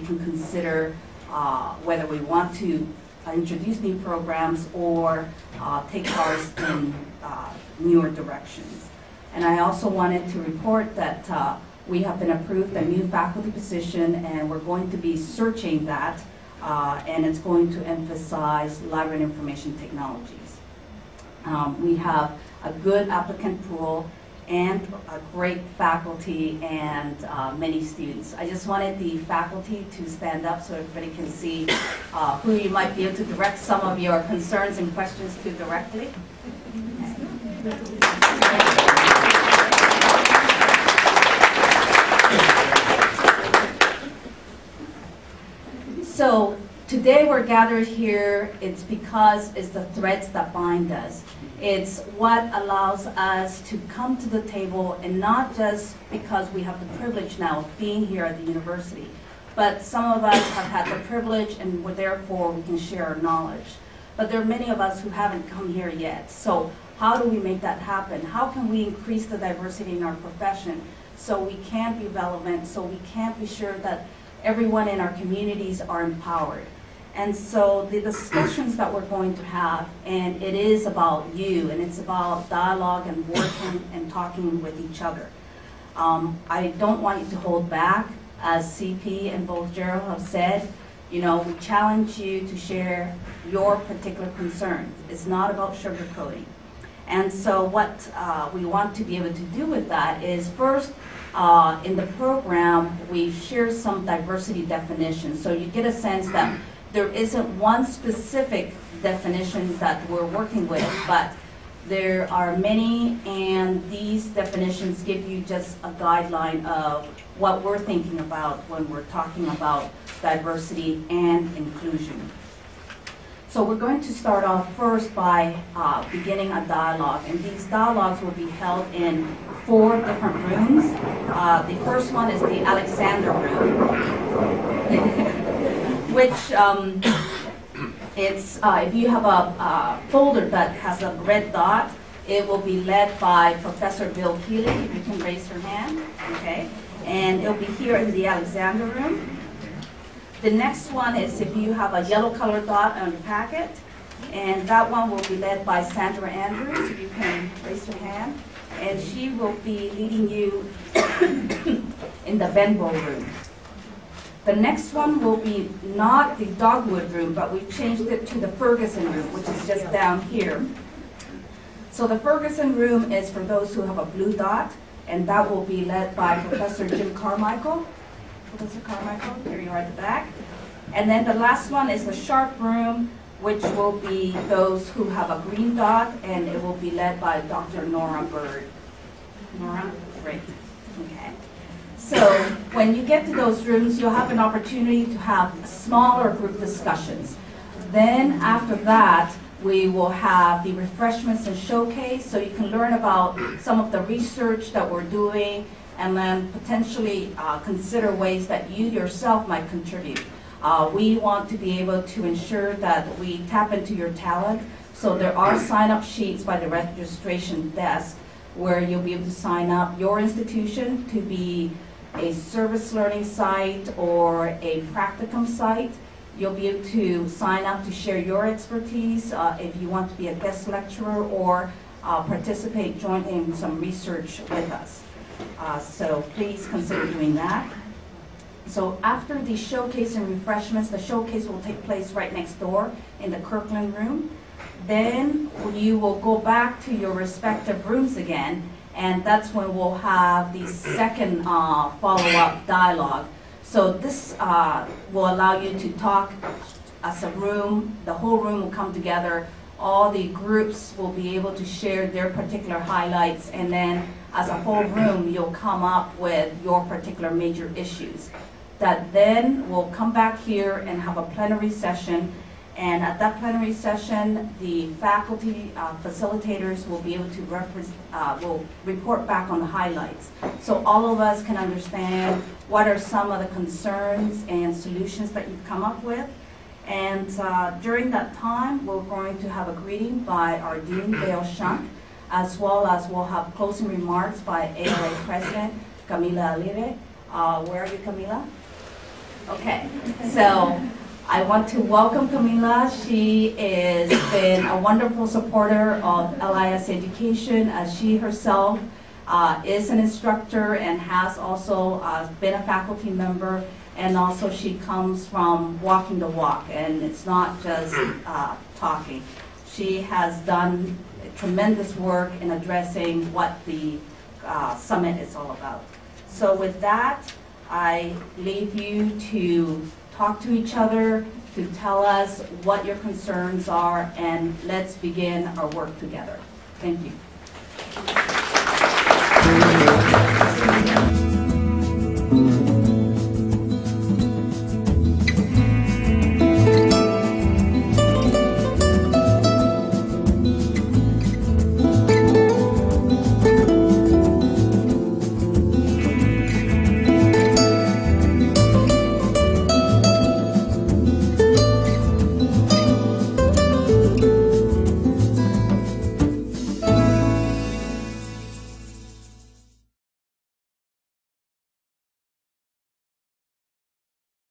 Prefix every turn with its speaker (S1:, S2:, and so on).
S1: can consider whether we want to introduce new programs or take ours in newer directions. And I also wanted to report that we have been approved a new faculty position, and we're going to be searching that, and it's going to emphasize library and information technologies. We have a good applicant pool and a great faculty and many students. I just wanted the faculty to stand up so everybody can see who you might be able to direct some of your concerns and questions to directly. So today we're gathered here, it's because it's the threads that bind us. It's what allows us to come to the table, and not just because we have the privilege now of being here at the university, but some of us have had the privilege and therefore we can share our knowledge. But there are many of us who haven't come here yet. So how do we make that happen? How can we increase the diversity in our profession so we can be relevant, so we can be sure that everyone in our communities are empowered? And so the discussions that we're going to have, and it is about you, and it's about dialogue and working and talking with each other. I don't want you to hold back, as CP and both Gerald have said. You know, we challenge you to share your particular concerns. It's not about sugarcoating. And so what we want to be able to do with that is, first, in the program, we've shared some diversity definitions. So you get a sense that there isn't one specific definition that we're working with, but there are many, and these definitions give you just a guideline of what we're thinking about when we're talking about diversity and inclusion. So we're going to start off first by beginning a dialogue, and these dialogues will be held in 4 different rooms. The first one is the Alexander room. Which it's, if you have a folder that has a red dot, it will be led by Professor Bill Keeley, if you can raise your hand, okay? And it'll be here in the Alexander room. The next one is if you have a yellow colored dot on your packet, and that one will be led by Sandra Andrews, if you can raise your hand. And she will be leading you in the Benbow room. The next one will be not the Dogwood room, but we've changed it to the Ferguson room, which is just down here. So the Ferguson room is for those who have a blue dot, and that will be led by Professor Jim Carmichael. Professor Carmichael, here you are at the back. And then the last one is the Sharp room, which will be those who have a green dot, and it will be led by Dr. Nora Bird. Nora? Great. Okay. So when you get to those rooms, you'll have an opportunity to have smaller group discussions. Then after that, we will have the refreshments and showcase, so you can learn about some of the research that we're doing, and then potentially consider ways that you yourself might contribute. We want to be able to ensure that we tap into your talent, so there are sign-up sheets by the registration desk where you'll be able to sign up your institution to be a service learning site or a practicum site. You'll be able to sign up to share your expertise if you want to be a guest lecturer or participate jointly in some research with us. So please consider doing that. So after the showcase and refreshments, the showcase will take place right next door in the Kirkland room. Then you will go back to your respective rooms again, and that's when we'll have the second follow-up dialogue. So this will allow you to talk as a room. The whole room will come together. All the groups will be able to share their particular highlights, and then as a whole room, you'll come up with your particular major issues. That then will come back here and have a plenary session. And at that plenary session, the faculty facilitators will be able to will report back on the highlights. So all of us can understand what are some of the concerns and solutions that you've come up with. And during that time, we're going to have a greeting by our Dean, Dale Shunk, as well as we'll have closing remarks by ALA President Camila Alire. Where are you, Camila? Okay, so I want to welcome Camila. She has been a wonderful supporter of LIS education, as she herself is an instructor and has also been a faculty member, and also she comes from walking the walk, and it's not just talking. She has done tremendous work in addressing what the summit is all about. So with that, I leave you to talk to each other, to tell us what your concerns are, and let's begin our work together. Thank you.